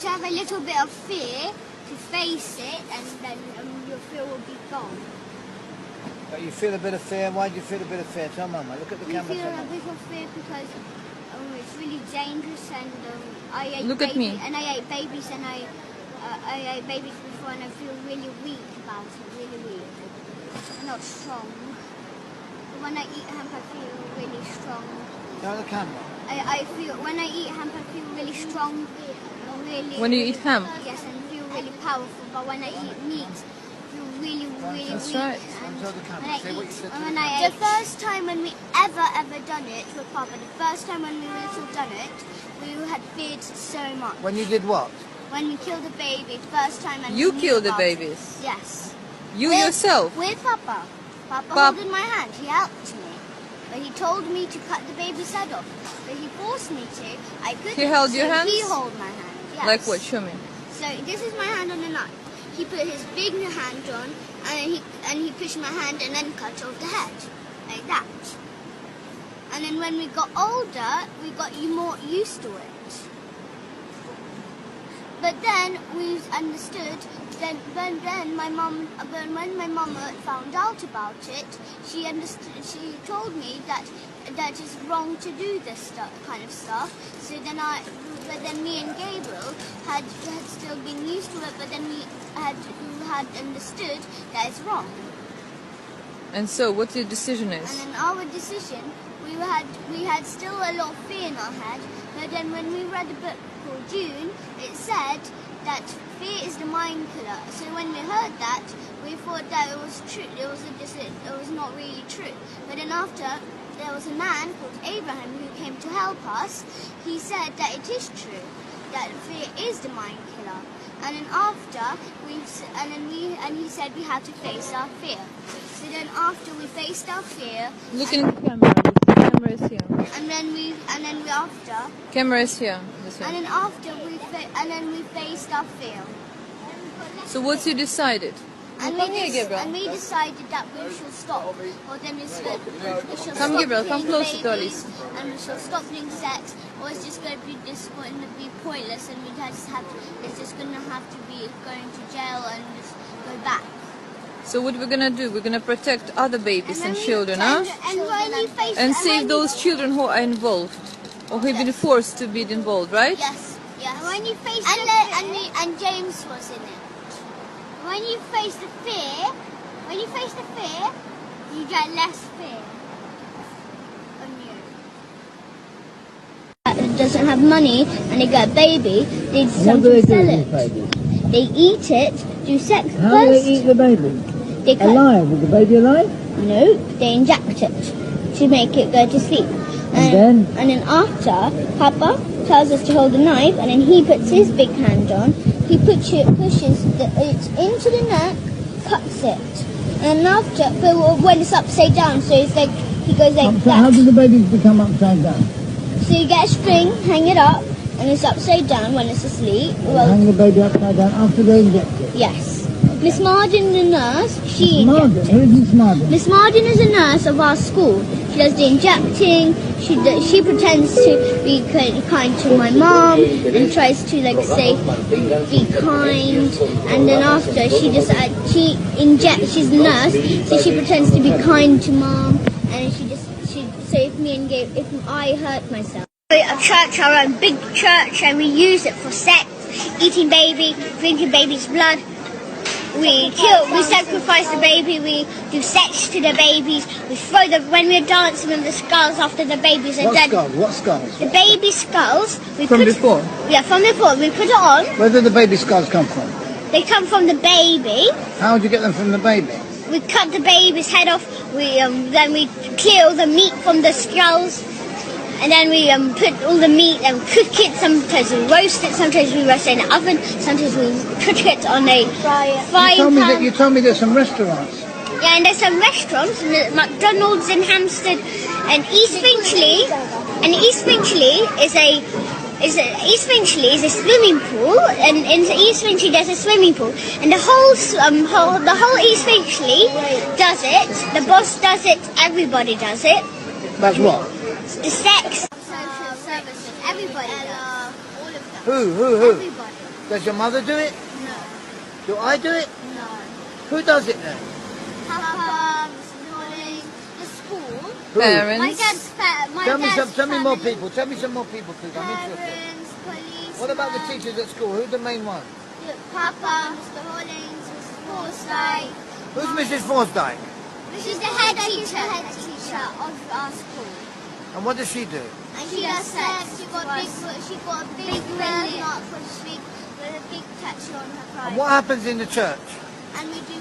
to have a little bit of fear to face it, and then your fear will be gone. But you feel a bit of fear. Why do you feel a bit of fear? Tell Mama. Look at the camera. I feel a bit of fear because it's really dangerous, and I ate Look at me. And I ate babies, and I ate babies before, and I feel really weak about it. Really weak. I'm not strong. But when I eat hemp, I feel really strong. Show the camera. I feel when I eat hemp, I feel really strong. Really. When you eat hemp? Yes, and feel really powerful. But when I eat meat, I feel really, really That's weak. right. Show the camera. Say what you said to the When camera. I ate, the first time when we ever done it with Papa, the first time when we little done it, we had feared so much. When you did what? When we killed a baby, first time. And You we knew killed the about it. babies? Yes. You yourself? With Papa. Papa holding my hand. He helped me. But he told me to cut the baby's head off. But he forced me to. I couldn't. He held your so hands? He held my hand. Yes. Like what? Show me. So this is my hand on the knife. He put his big hand on, and he pushed my hand and then cut off the head, like that. And then when we got older, we got more used to it. But then we understood. When my mom found out about it, she understood. She told me that it's wrong to do this kind of stuff. So then but then me and Gabriel had still been used to it. But then we had understood that it's wrong. And so, what your decision is? And then our decision, we had still a lot of fear in our head. But then when we read a book called June, it said that fear is the mind killer. So when we heard that, we thought that it was true. It was not really true. But then after, there was a man called Abraham who came to help us. He said that it is true, that fear is the mind killer. And then after, he said we have to face our fear. So then after we faced our fear, Look in the camera. The camera is here. and then we after. Camera is here. This And way. then after we faced our fear. So what you decided? And Come here, Gabriel. and we decided that we should stop. Or then we should Come, stop Gabriel, come killing closer to babies, Alice. and we should stop doing sex, or it's just going to be pointless, and it's just going to have to be going to jail and just go back. So what we're gonna do? We're gonna protect other babies and children, huh? And when you face And save those children who are involved, or who've been forced to be involved, right? Yes, yes. And when you face and James was in it. When you face the fear, you get less fear on you. Doesn't have money and they get a baby, they decide to sell it. They eat it, do sex first. How do they eat the baby? They cut, Alive? Is the baby alive? no, they inject it to make it go to sleep. And And then after, Papa tells us to hold the knife, and then he puts his big hand on. He pushes it into the neck, cuts it. And after, but when it's upside down, so it's like, he goes like so how that. do the babies become upside down? So you get a string, hang it up, and it's upside down when it's asleep. Well, Hang the baby upside down after they inject it. yes. Miss Martin, the nurse, she Martin, injects who it. is Miss Martin? Miss Martin is a nurse of our school. She does the injecting. She pretends to be kind to my mom and tries to say be kind. And then after she injects. She's a nurse, so she pretends to be kind to mom. And she saved me and if I hurt myself. A church, our own big church, and we use it for sex, eating baby, drinking baby's blood. We sacrifice the baby, we do sex to the babies, we throw when we're dancing with the skulls after the babies are dead. What skulls? The baby skulls. Before? Yeah, from before. We put it on. Where did the baby skulls come from? They come from the baby. How would you get them from the baby? We cut the baby's head off. Then we peel the meat from the skulls. And then we put all the meat and cook it. Sometimes we roast it. Sometimes we roast it in the oven. Sometimes we cook it on a frying pan. You told me there's some restaurants. Yeah, and there's some restaurants, McDonald's in Hampstead, and East Finchley. And East Finchley is a swimming pool, and in East Finchley there's a swimming pool, and the whole East Finchley does it. The boss does it. Everybody does it. That's what? The sex. Social services. Everybody does. All of them. Who? Everybody. Does your mother do it? No. Do I do it? No. Who does it then? Papa, Mr. Holdings, the school. Who? Parents. My dad's Tell me more family. people. Tell me some more people, please. I'm interested. Parents, police. What about the teachers at school? Who's the main one? Papa, Mr. Holdings, Mrs. Forsyth. Who's Mrs. Forsdyke? She's the head teacher of our school. And what does she do? And she does sex. She got a big birthmark with a big tattoo on her pride. And what happens in the church? And we do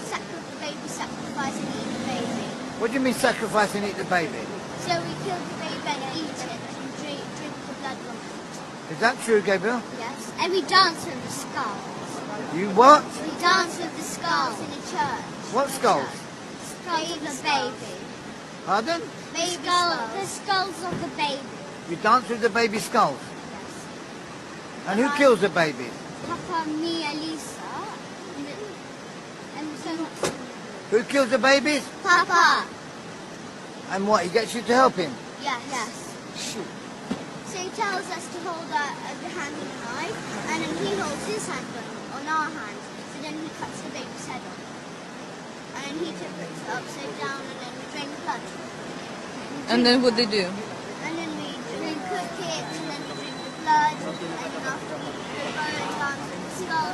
baby sacrifice and eat the baby. What do you mean sacrifice and eat the baby? So we kill the baby and eat it and drink the blood from it. Is that true, Gabriel? Yes. And we dance with the skulls. You what? We dance with the skulls in the church. What skulls? Skulls of the baby. Pardon? The skulls of the baby. You dance with the baby skulls. Yes. And who kills the baby? Papa, me, Elisa. And so Who kills the babies? Papa. And what? He gets you to help him? Yes. Shoot. So he tells us to hold the hand on the knife, and then he holds his hand on our hand. So then he cuts the baby's head off. And then he puts it upside down, and then we drain the blood. And then what they do? And then we cook it, and then we drink the blood, and then after we put the bone down to the skull,